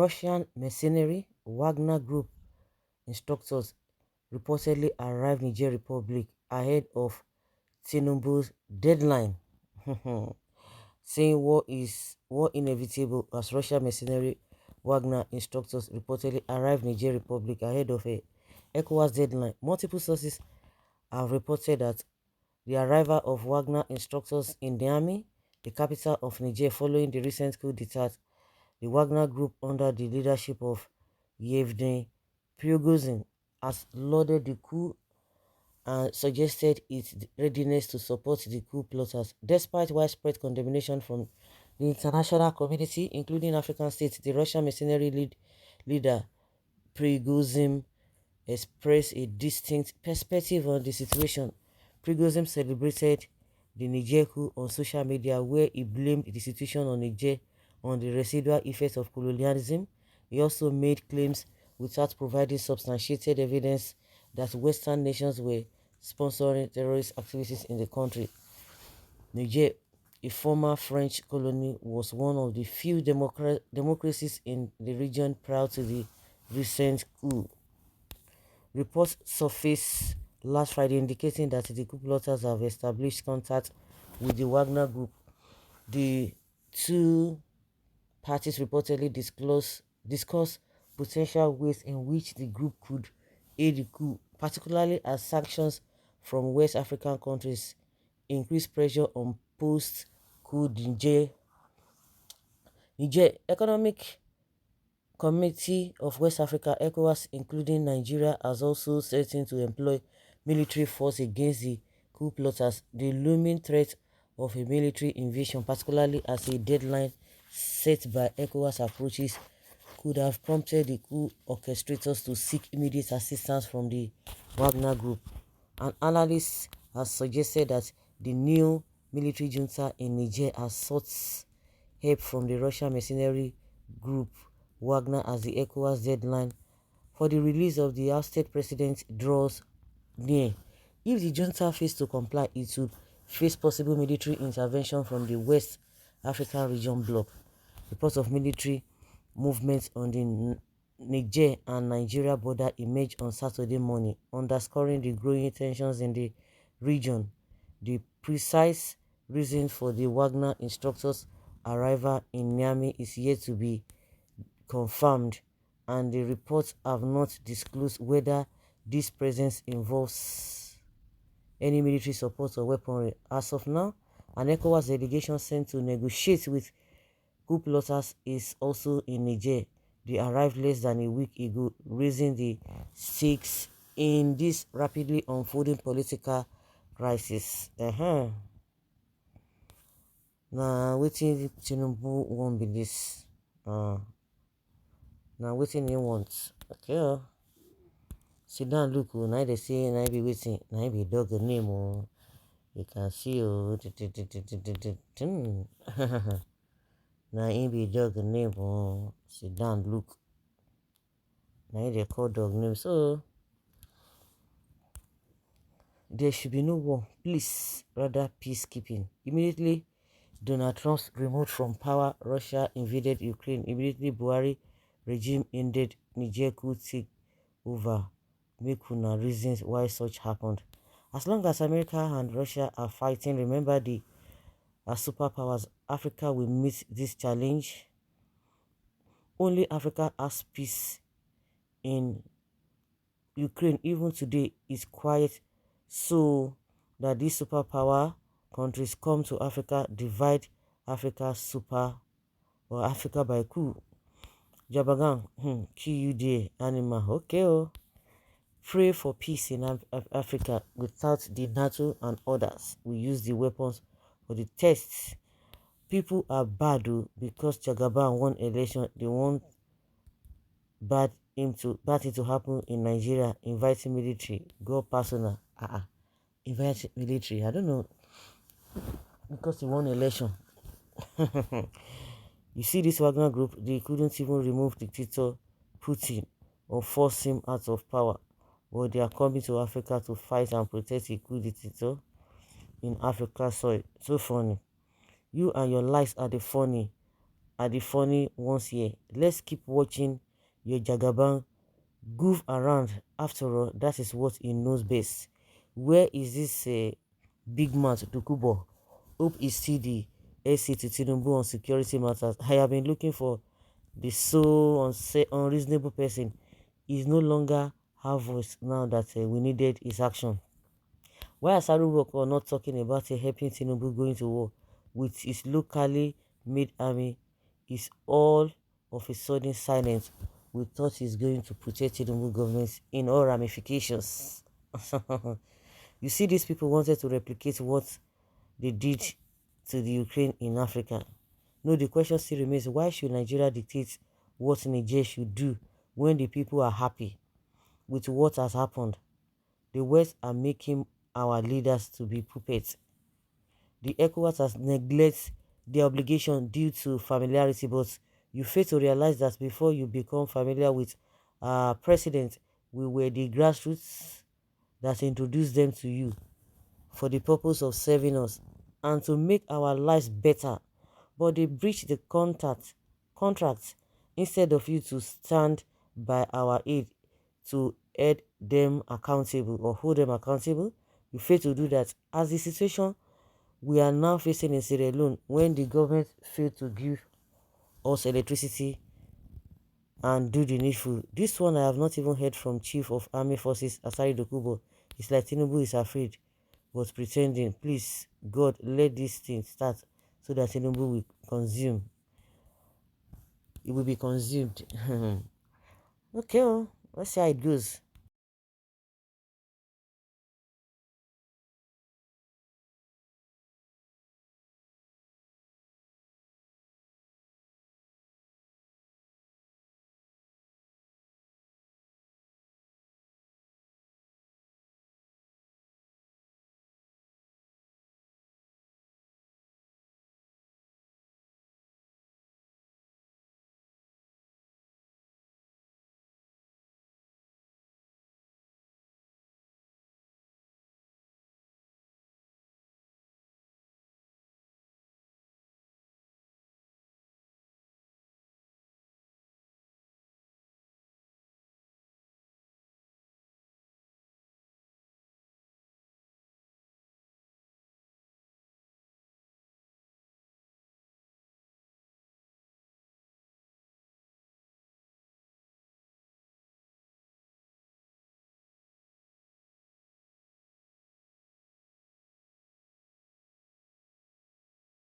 Russian mercenary Wagner Group instructors reportedly arrived Niger Republic ahead of Tinubu's deadline, saying war inevitable as Russian mercenary Wagner instructors reportedly arrived Niger Republic ahead of a ECOWAS deadline. Multiple sources have reported that the arrival of Wagner instructors in Niamey, the capital of Niger, following the recent coup d'etat, the Wagner Group, under the leadership of Yevgeny Prigozhin, has lauded the coup and suggested its readiness to support the coup plotters. Despite widespread condemnation from the international community, including African states, the Russian mercenary leader Prigozhin expressed a distinct perspective on the situation. Prigozhin celebrated the Niger coup on social media, where he blamed the situation on Niger on the residual effects of colonialism. He also made claims without providing substantiated evidence that Western nations were sponsoring terrorist activities in the country. Niger, a former French colony, was one of the few democracies in the region prior to the recent coup. Reports surfaced last Friday indicating that the coup plotters have established contact with the Wagner Group. The two parties reportedly discuss potential ways in which the group could aid the coup, particularly as sanctions from West African countries increase pressure on post-coup Niger. Economic Committee of West Africa, ECOWAS, including Nigeria, has also threatened to employ military force against the coup plotters. The looming threat of a military invasion, particularly as a deadline set by ECOWAS approaches, could have prompted the coup orchestrators to seek immediate assistance from the Wagner Group. An analyst has suggested that the new military junta in Niger has sought help from the Russian mercenary group Wagner as the ECOWAS deadline for the release of the ousted president draws near. If the junta fails to comply, it would face possible military intervention from the West African region bloc. Reports of military movements on the Niger and Nigeria border emerged on Saturday morning, underscoring the growing tensions in the region. The precise reason for the Wagner instructors' arrival in Niamey is yet to be confirmed, and the reports have not disclosed whether this presence involves any military support or weaponry. As of now, an ECOWAS delegation sent to negotiate with coup plotters is also in Niger. They arrived less than a week ago, raising the stakes in this rapidly unfolding political crisis. Now, wetin Tinubu won't be this. Now, wetin he wants. Okay. Sit down, look. Now they say, now be waiting. Now be dog name. Oh. You can see. Oh. Now he be dog name. Oh. Sit down, look. Now they call dog name. So, there should be no war. Please, rather peacekeeping. Immediately, Donald Trump removed from power. Russia invaded Ukraine. Immediately, Buhari regime ended Niger coup take over. Make una reasons why such happened. As long as America and Russia are fighting, remember the superpowers, Africa will meet this challenge. Only Africa has peace in Ukraine. Even today is quiet, so that these superpower countries come to Africa, divide Africa or Africa by coup. Jabagan, kill you there, animal. Okay, oh. Pray for peace in Africa. Without the NATO and others, we use the weapons for the tests. People are bad because Jagaban won election. They want bad thing to happen in Nigeria. Inviting military, go personal. Invite military. I don't know, because he won election. You see this Wagner group, they couldn't even remove dictator Putin or force him out of power. But they are coming to Africa to fight and protect a coup dictator in Africa soil. So funny. You and your lies are the funny. are the funny ones here. Let's keep watching your Jagaban goof around. After all, that is what he knows best. Where is this big man to Kubo? Hope is still the AC to Tinubu on security matters. I have been looking for the so unreasonable person. Is no longer have voice now that we needed his action. Why are Saruboko not talking about helping Tinubu going to war with his locally made army? Is all of a sudden silent. We thought he's going to protect Tinubu government in all ramifications. You see, these people wanted to replicate what they did to the Ukraine in Africa. No, the question still remains, why should Nigeria dictate what Niger should do when the people are happy with what has happened? The West are making our leaders to be puppets. The ECOWAS has neglected their obligation due to familiarity, but you fail to realize that before you become familiar with our president, we were the grassroots that introduced them to you for the purpose of serving us and to make our lives better. But they breached the contract instead of you to stand by our aid to hold them accountable. You fail to do that. As the situation we are now facing in Sierra Leone, when the government failed to give us electricity and do the needful. This one I have not even heard from Chief of Army Forces Asari Dokubo. It's like Tinubu is afraid but pretending. Please, God, let this thing start so that Tinubu will consume. It will be consumed. Okay, let's see how it goes.